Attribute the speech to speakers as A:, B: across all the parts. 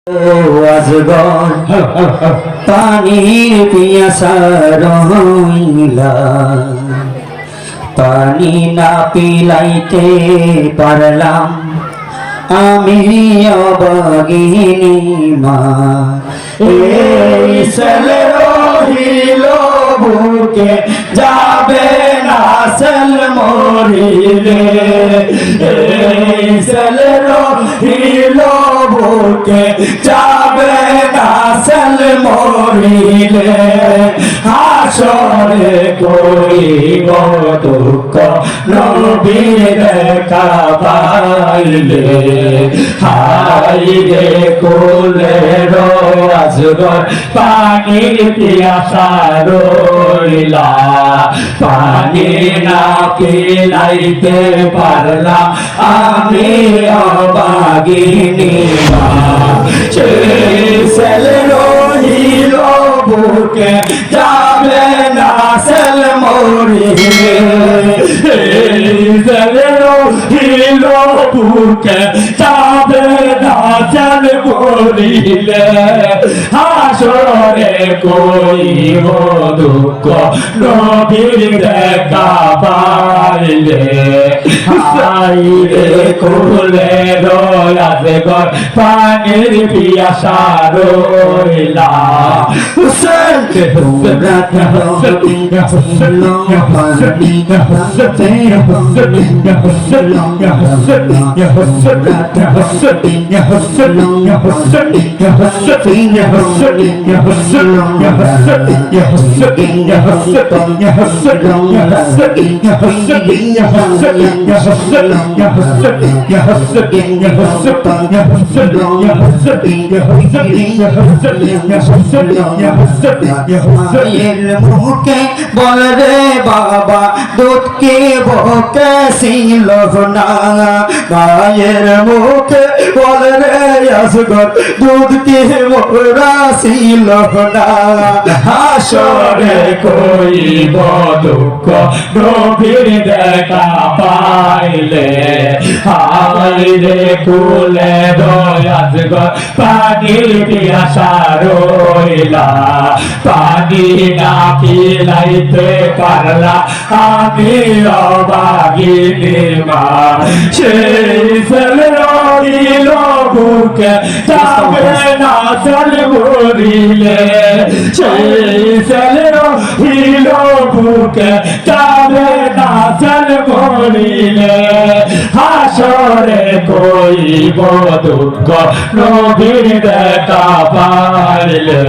A: আজগর পানির পিয়াসা রইলা, পানি না পিলাইতে পারলাম আমি অবাগিনী মা। এই ছেলে রহিল বুকে যাবে না সেল মরিলে, এই ছেলে রহিল বুকে যাবে না সেল মরিলে, হাসরে করিব দুঃখ নবীর দেখা পাইলে, হাই রে কোলে আজগর পানির পিয়াসা রইলা, পানি না পিলাইতে পারলাম আমি অবাগিনী মা। ছেলে রহিল বুকে যাবে না সেল মরিলে, ছেলে রহিল বুকে যাবে না সেল মরিলে, হাসরে কইব দুঃখ নবীর দেখা পাইলে, হাই রে কোলে রয়াছে ঘর পানির পিয়াসা রইলা। হুসেন তোমরা মুখে বল রে বাবা দুধ কে বকে ছিল না, মায়ের মুখে বল রে আসগর দুধ কে মোরা ছিল না, হাসরে কইব দুঃখ নবীর দেখা পাইলে, হাই রে কোলে আসগর পানির পিয়াসা রইলা, পানি না পিলাইতে পারলা আমি অবাগিনী মা। সেই ছেলে রহিল বুকে যাবে না সেল মরিলে, সেই ছেলে রহিল বুকে যাবে না সেল মরিলে, হাসরে কইব দুঃখ নবীর দেখা পাইলে।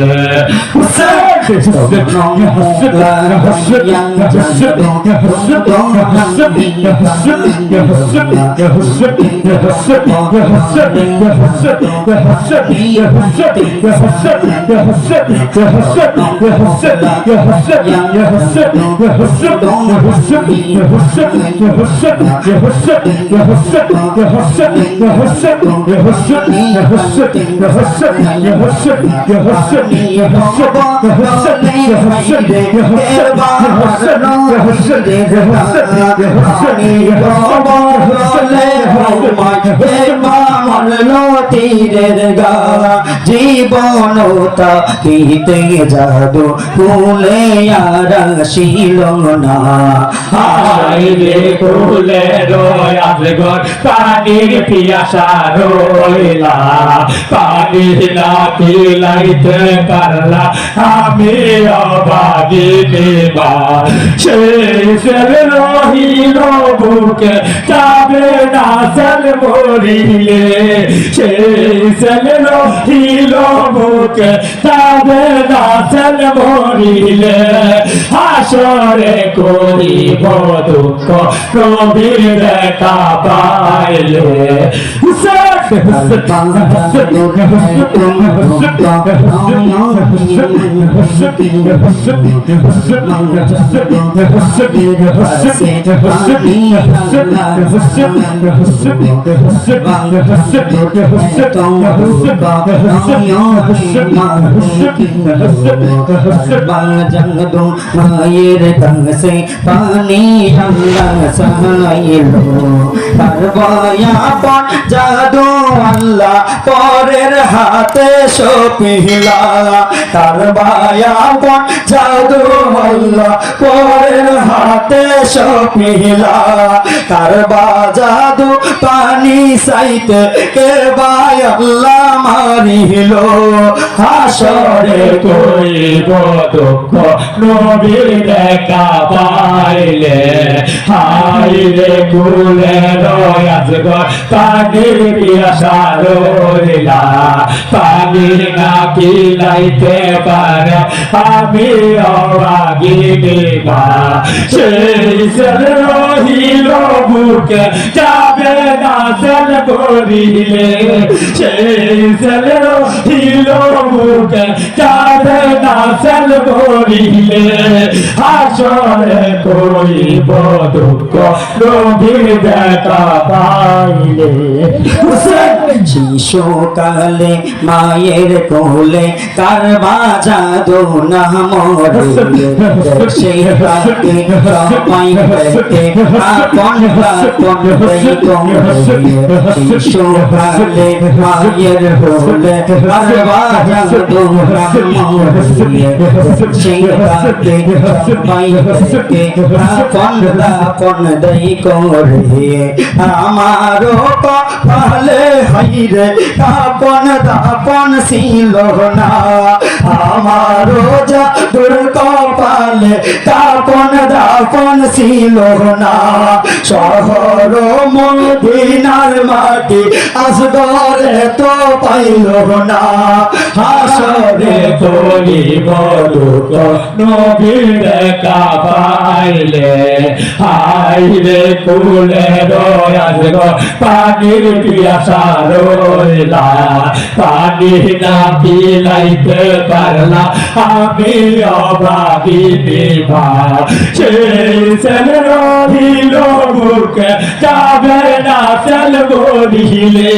A: জীবন তাকিতে যাদু ফুলে আর ছিল না, হাই রে কোলে আসগর পানির পিয়াসা রইলা, পানি না পিলাইতে পারলা আমি অবাগিনী মা। সেই ছেলে রহিল বুকে যাবে না সেল মরিলে, সেই ছেলে রহিল বুকে যাবে না সেল মরিলে, হাসরে করিব দুঃখ নবীর দেখা পাইলে। পানি মায়ের কাছে পানি আল্লাহ সাহাইলো কারবায়া পর জাদু আল্লাহ পরের হাতে সপিলা কারবায়া পর জাদু আল্লাহ পরের হাতে সপিলা কারবা জাদু পানি সাইতে কেরবায় আল্লাহ মারিলো হাসরে
B: কইব দুঃখ নবীর দেখা পাইলে হাইরে কুলে রয়াজ গো পানির পিয়াসা রইলা পানি না পিলাইতে পারে আমি অবাগি দিবা সেই সেল রহিল বুকে যাবে না সেল করিলে সেই সেল রহিল বুকে যাবে না সেল করিলে হাসরে কইব দুঃখ নবীর দেখা পাইলে
A: শিশুকালে মায়ের কোলে কারবা জাদু না মরিলে সেই পাকে সবাই পেতে আপন আপন দেই কোলে শিশুকালে মায়ের কোলে কারবা জাদু না মরিলে সেই পাকে সবাই পেতে আপন আপন দেই কোলে আমারও কপালে হাইরে আপন দাপন ছিল না আমারও জাদুর কপালে আপন দাপন ছিল না শহর মদিনার মাটি আসগরে তো পাইল না
B: হাসরে করিব দুঃখ নবীর দেখা পাইলে হাইরে কুলে রয়াজ গো পানির পিয়াসা রইলা পানি না পিলাইতে পারলা আমি অভাবী বিভা সেই সেল রহিল বুকে যাবে না সেল বলিলে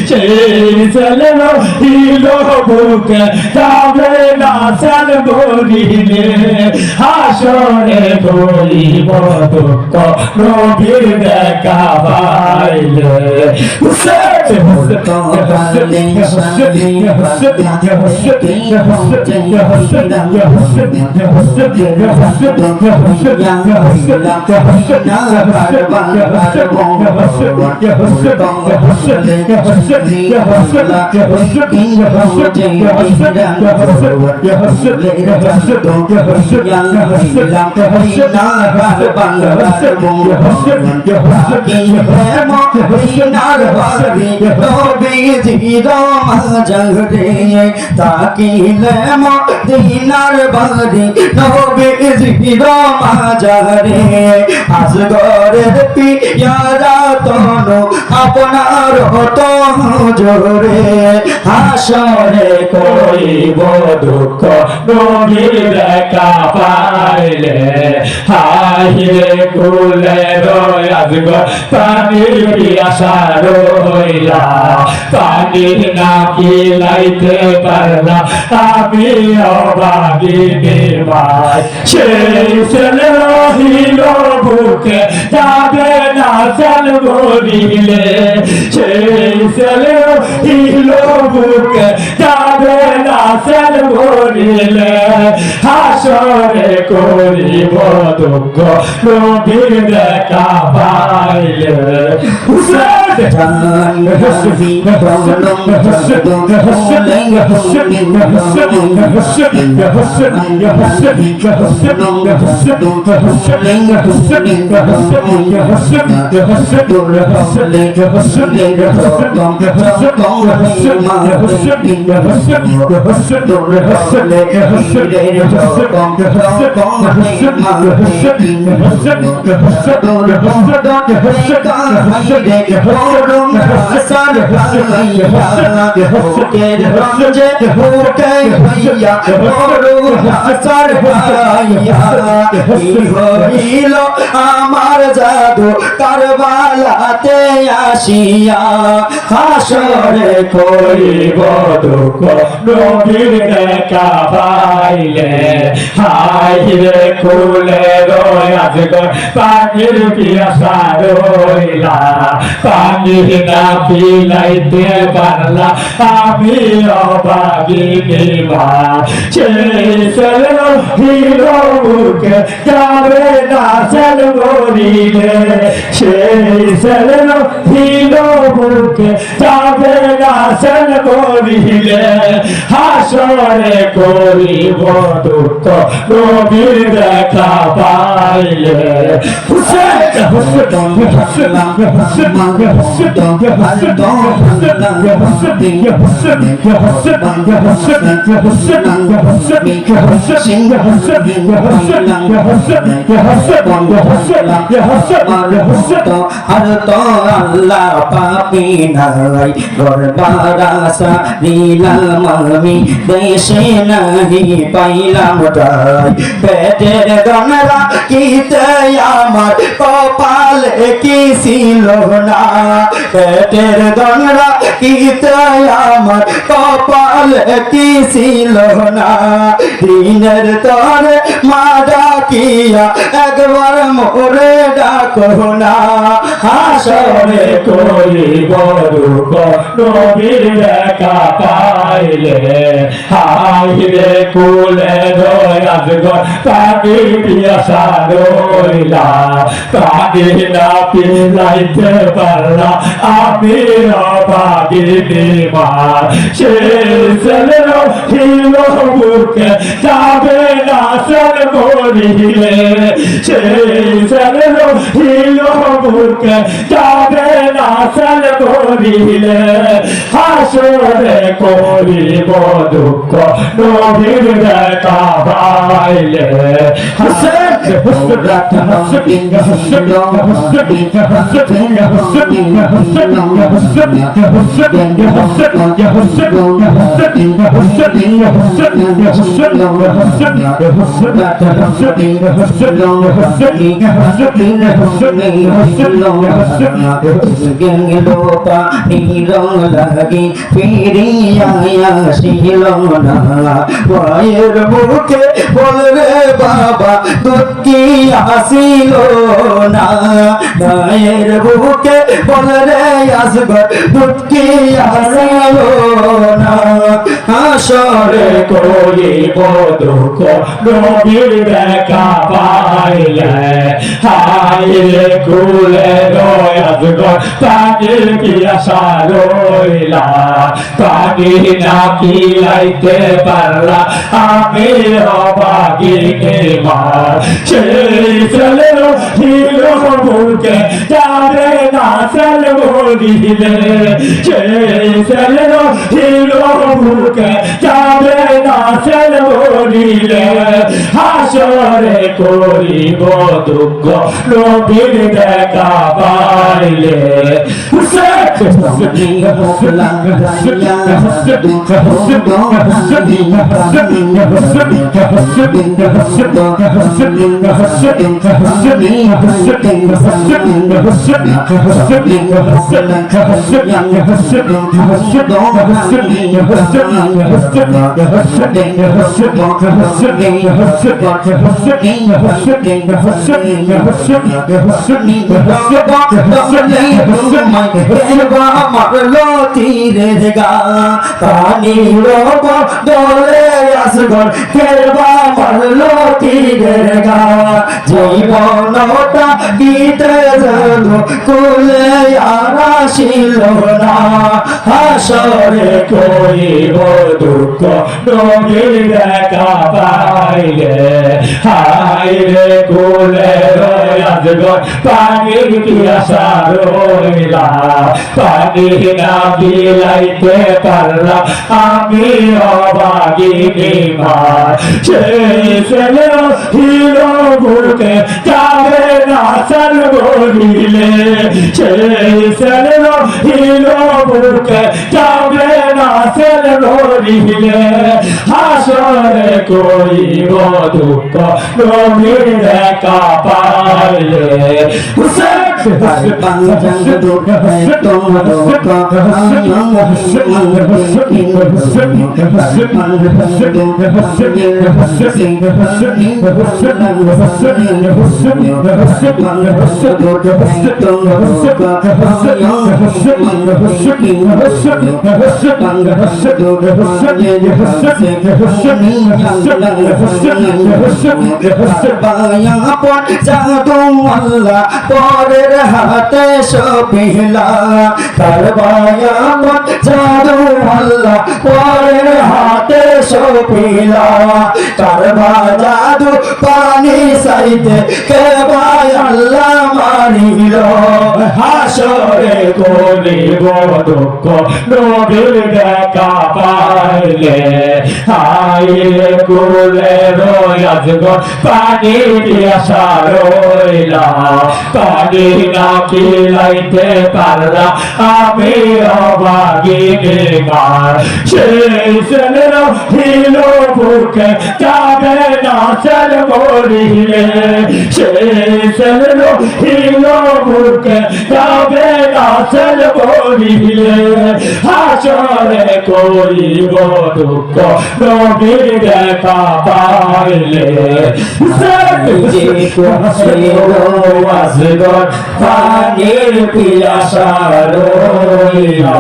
B: সেই সেল রহিল বুকে যাবে না সেল বলিলে হাসরে করিব দুঃখ নবীর দেখা পাইলে
A: তাকিলে মদিনার বাড়ি নবীজির মাঝারে আসগরের পিয়ারা তনু আপনার তো জোরে
B: হাসরে কইব দুঃখ নবীর দেখা পাইলে হাইরে কুলে রয়াজ গো পানির পিয়াসা রইলা পানি না পিলাইতে পারলা আমি অবাগি বিবাই সেই সেল রহিল বুকে যাবে না সেল বলিলে সেই সেল রহিল বুকে যাবে না সেল বলিলে হাসরে করিব দুঃখ নবীর দেখা পাইলে
A: আমার তোমার জাদু কারবালাতে আসিয়া হাসরে
B: করিব দুঃখ নবীর দেখা পাইলে হাই রে কুলে রয়াজ গর পানির পিয়াসা রইলা পানি না পিলাইতে পারলা আমি অভাগিনী মা ছেলে হিরো মুখে যাবে না সেল মরিলে সেই ছেলে হিরো মুখে যাবে না সেল মরিলে হাসরে করিব দুঃখ নবীর দেখা পাইলে হুসেন হুসেন হুসেন
A: আর তো আল্লাহ পাপি নাই গরবারাসা দিলাম আমি দেশে নাহি পাইলাম তাই পেটের গনরা কিতে আমার কপালে কি ছিল না পেটের গনরা কিতে আমার কপালে কি ছিল না দিনের তরে মা ডাকিয়া একবার মোরে ডাকো না হাসরে
B: করিব দুঃখ নবীর দেখা পাইলে হাই রে কুলে রয়াজ গর পানির পিয়াসা রইলা পানি না পিলাইতে পারলা আমি অভাগিনী মা সেই ছেলে হিরো বুকে যাবে না সেল মরিলে সেই ছেলে হিরো বুকে যাবে না সেল মরিলে হাসরে করিব দুঃখ নবীর দেখা পাইলে হাসেন
A: লাগি ফিরিয়া আসিল না মায়ের মুখে বলরে বাবা দুঃখী আসিল না মায়ের বুকে বলরে আসগর দুঃখী আসিল না হাসরে
B: করিব দুঃখ নবীর দেখা পাইলে হাই রে কুলে রয়াজ গর পানির পিয়াসা রইলা পানি না পিলাইতে পারলা আমি অভাগিনী মা সেই ছেলে হিরো মুখে যাবে না সেল মরিলে সেই ছেলে হিরো মুখে যাবে না সেল মরিলে হাসরে করিব দুঃখ নবীর দেখা পাইলে
A: মারলো তীরের গা পানি দলে আসগর কেরবা মারলো তীরের গা জীবনটা গীতে যেন কুলে আসিল না হাসরে
B: করিব দুঃখ নবীর দেখা পাইলে হাই রে কুলে রয়াজ গর পানির পিয়াসা রইলা পানি না পিলাইতে পারলা আমি অভাগিনী মা সেই ছেলে হিরো বুকে যাবে না সেল মরিলে সেই ছেলে হিরো বুকে যাবে না সেল মরিলে হাসরে করিব দুঃখ নবীর দেখা পাইলে
A: তার পাঞ্জাঙ্গ দুঃখে তোমার পরের হাতে সপিলা তার বায়ামত জাদু আল্লাহ পরের হাতে সপিলা তার জাদু পানি সাইতে কে ভাই আল্লাহ মারিল
B: হাসরে করিব দুঃখ নবীর দেখা পাইলে হাইরে কুলে রয়াজ গো পানি পিয়াসা রইলা পানি না খিলাইতে পারলা আমি অবাগিনী গান সেই ছেলের হিল বুকে যাবে না ছেল মরিলে সেই ছেলের হিল বুকে যাবে না ছেল মরিলে হাসরে করিব দুঃখ নবীর দেখা পাইলে
A: পানির পিয়াসা রইলা